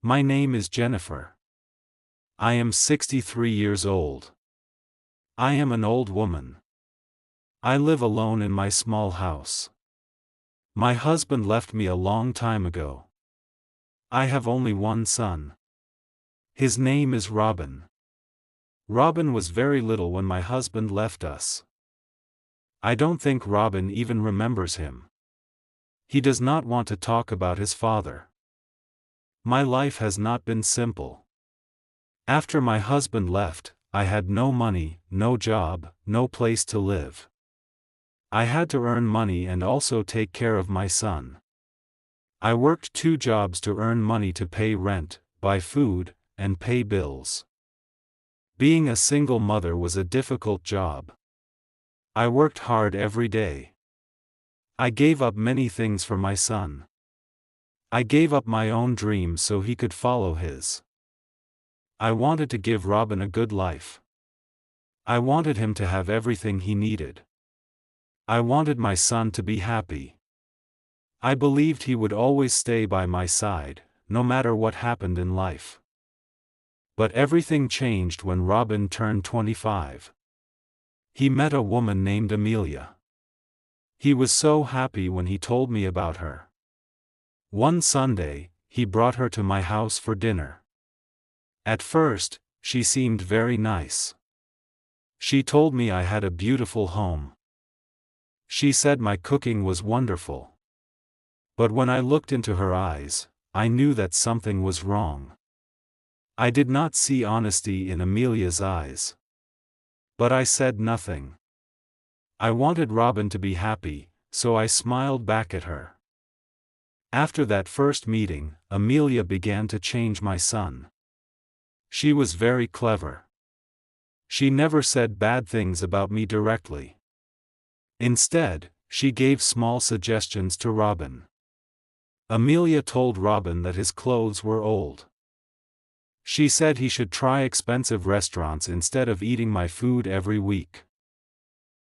My name is Jennifer. I am 63 years old. I am an old woman. I live alone in my small house. My husband left me a long time ago. I have only one son. His name is Robin. Robin was very little when my husband left us. I don't think Robin even remembers him. He does not want to talk about his father. My life has not been simple. After my husband left, I had no money, no job, no place to live. I had to earn money and also take care of my son. I worked 2 jobs to earn money to pay rent, buy food, and pay bills. Being a single mother was a difficult job. I worked hard every day. I gave up many things for my son. I gave up my own dreams so he could follow his. I wanted to give Robin a good life. I wanted him to have everything he needed. I wanted my son to be happy. I believed he would always stay by my side, no matter what happened in life. But everything changed when Robin turned 25. He met a woman named Amelia. He was so happy when he told me about her. One Sunday, he brought her to my house for dinner. At first, she seemed very nice. She told me I had a beautiful home. She said my cooking was wonderful. But when I looked into her eyes, I knew that something was wrong. I did not see honesty in Amelia's eyes. But I said nothing. I wanted Robin to be happy, so I smiled back at her. After that first meeting, Amelia began to change my son. She was very clever. She never said bad things about me directly. Instead, she gave small suggestions to Robin. Amelia told Robin that his clothes were old. She said he should try expensive restaurants instead of eating my food every week.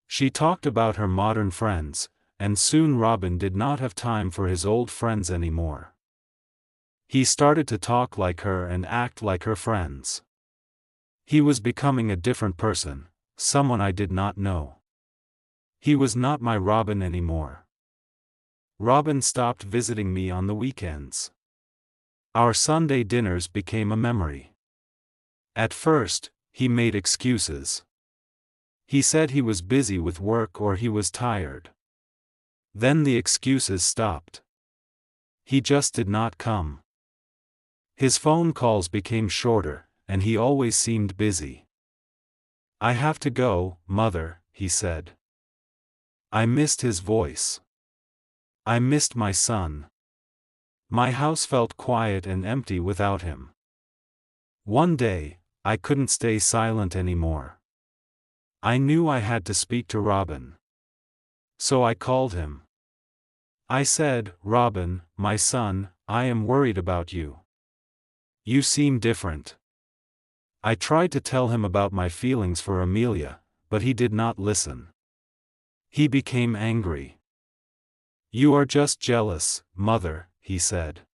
She talked about her modern friends, and soon Robin did not have time for his old friends anymore. He started to talk like her and act like her friends. He was becoming a different person, someone I did not know. He was not my Robin anymore. Robin stopped visiting me on the weekends. Our Sunday dinners became a memory. At first, he made excuses. He said he was busy with work or he was tired. Then the excuses stopped. He just did not come. His phone calls became shorter, and he always seemed busy. "I have to go, Mother," he said. I missed his voice. I missed my son. My house felt quiet and empty without him. One day, I couldn't stay silent anymore. I knew I had to speak to Robin. So I called him. I said, "Robin, my son, I am worried about you. You seem different." I tried to tell him about my feelings for Amelia, but he did not listen. He became angry. "You are just jealous, Mother," he said.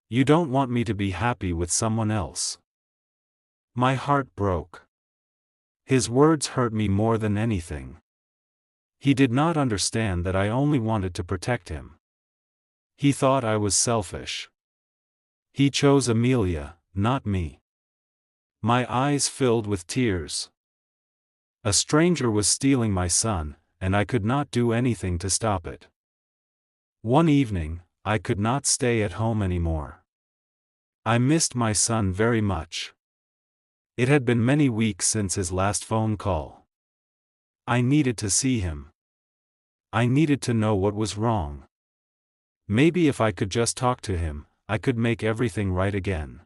"You don't want me to be happy with someone else." My heart broke. His words hurt me more than anything. He did not understand that I only wanted to protect him. He thought I was selfish. He chose Amelia, not me. My eyes filled with tears. A stranger was stealing my son, and I could not do anything to stop it. One evening, I could not stay at home anymore. I missed my son very much. It had been many weeks since his last phone call. I needed to see him. I needed to know what was wrong. Maybe if I could just talk to him, I could make everything right again.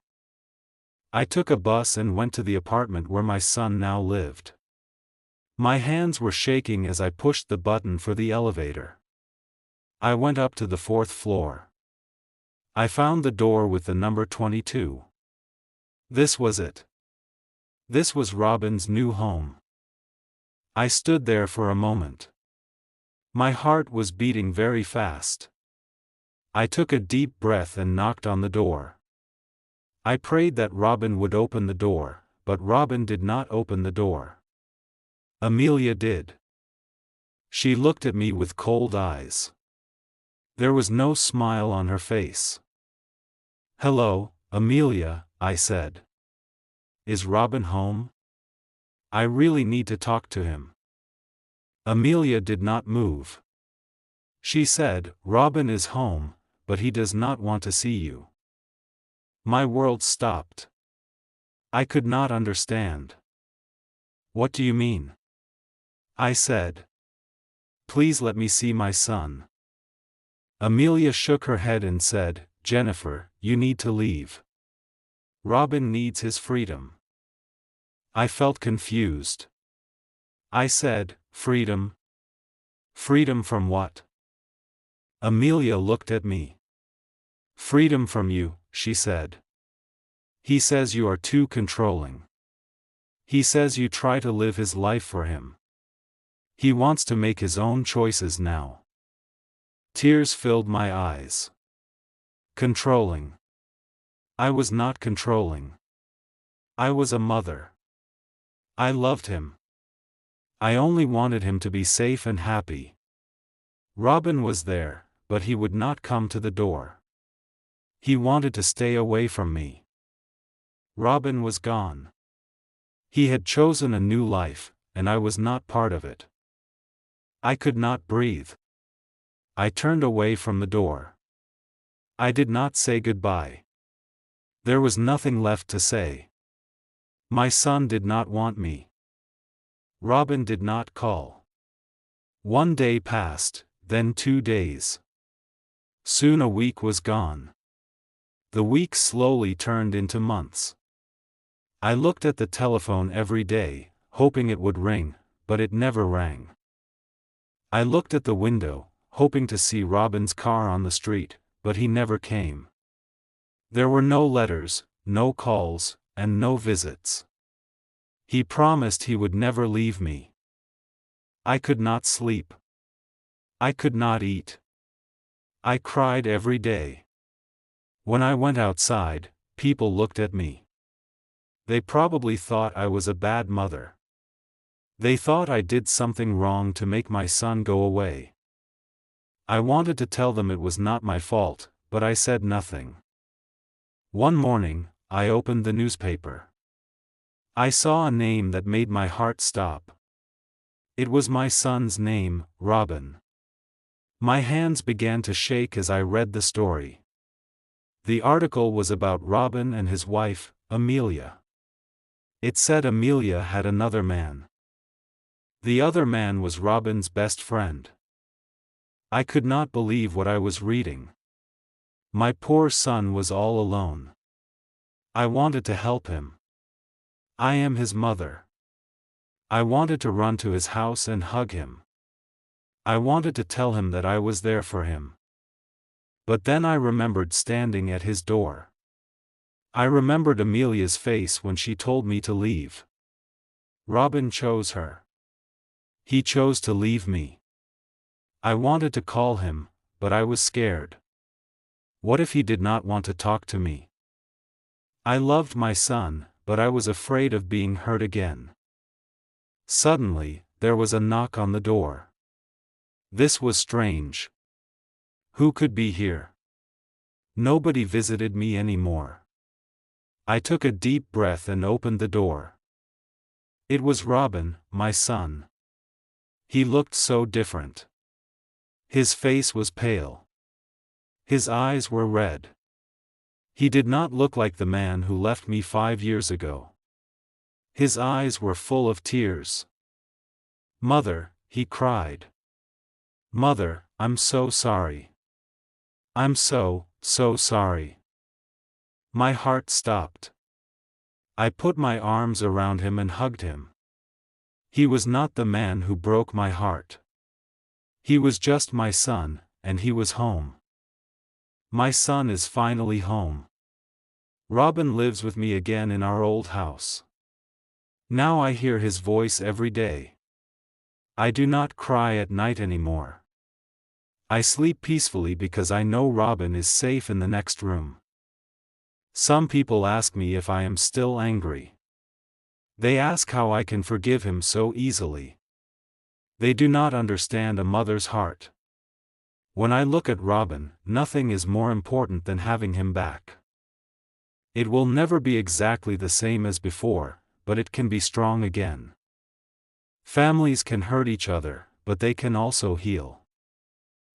I took a bus and went to the apartment where my son now lived. My hands were shaking as I pushed the button for the elevator. I went up to the 4th floor. I found the door with the number 22. This was it. This was Robin's new home. I stood there for a moment. My heart was beating very fast. I took a deep breath and knocked on the door. I prayed that Robin would open the door, but Robin did not open the door. Amelia did. She looked at me with cold eyes. There was no smile on her face. "Hello, Amelia," I said. "Is Robin home? I really need to talk to him." Amelia did not move. She said, "Robin is home, but he does not want to see you." My world stopped. I could not understand. "What do you mean?" I said. "Please let me see my son." Amelia shook her head and said, "Jennifer, you need to leave. Robin needs his freedom." I felt confused. I said, "Freedom? Freedom from what?" Amelia looked at me. "Freedom from you," she said. "He says you are too controlling. He says you try to live his life for him. He wants to make his own choices now." Tears filled my eyes. Controlling. I was not controlling. I was a mother. I loved him. I only wanted him to be safe and happy. Robin was there, but he would not come to the door. He wanted to stay away from me. Robin was gone. He had chosen a new life, and I was not part of it. I could not breathe. I turned away from the door. I did not say goodbye. There was nothing left to say. My son did not want me. Robin did not call. 1 day passed, then 2 days. Soon a week was gone. The weeks slowly turned into months. I looked at the telephone every day, hoping it would ring, but it never rang. I looked at the window, hoping to see Robin's car on the street, but he never came. There were no letters, no calls, and no visits. He promised he would never leave me. I could not sleep. I could not eat. I cried every day. When I went outside, people looked at me. They probably thought I was a bad mother. They thought I did something wrong to make my son go away. I wanted to tell them it was not my fault, but I said nothing. One morning, I opened the newspaper. I saw a name that made my heart stop. It was my son's name, Robin. My hands began to shake as I read the story. The article was about Robin and his wife, Amelia. It said Amelia had another man. The other man was Robin's best friend. I could not believe what I was reading. My poor son was all alone. I wanted to help him. I am his mother. I wanted to run to his house and hug him. I wanted to tell him that I was there for him. But then I remembered standing at his door. I remembered Amelia's face when she told me to leave. Robin chose her. He chose to leave me. I wanted to call him, but I was scared. What if he did not want to talk to me? I loved my son, but I was afraid of being hurt again. Suddenly, there was a knock on the door. This was strange. Who could be here? Nobody visited me anymore. I took a deep breath and opened the door. It was Robin, my son. He looked so different. His face was pale. His eyes were red. He did not look like the man who left me 5 years ago. His eyes were full of tears. "Mother," he cried. "Mother, I'm so sorry. I'm so sorry." My heart stopped. I put my arms around him and hugged him. He was not the man who broke my heart. He was just my son, and he was home. My son is finally home. Robin lives with me again in our old house. Now I hear his voice every day. I do not cry at night anymore. I sleep peacefully because I know Robin is safe in the next room. Some people ask me if I am still angry. They ask how I can forgive him so easily. They do not understand a mother's heart. When I look at Robin, nothing is more important than having him back. It will never be exactly the same as before, but it can be strong again. Families can hurt each other, but they can also heal.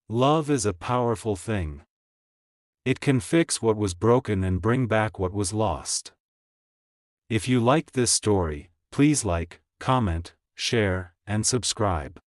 Love is a powerful thing. It can fix what was broken and bring back what was lost. If you liked this story, please like, comment, share, and subscribe.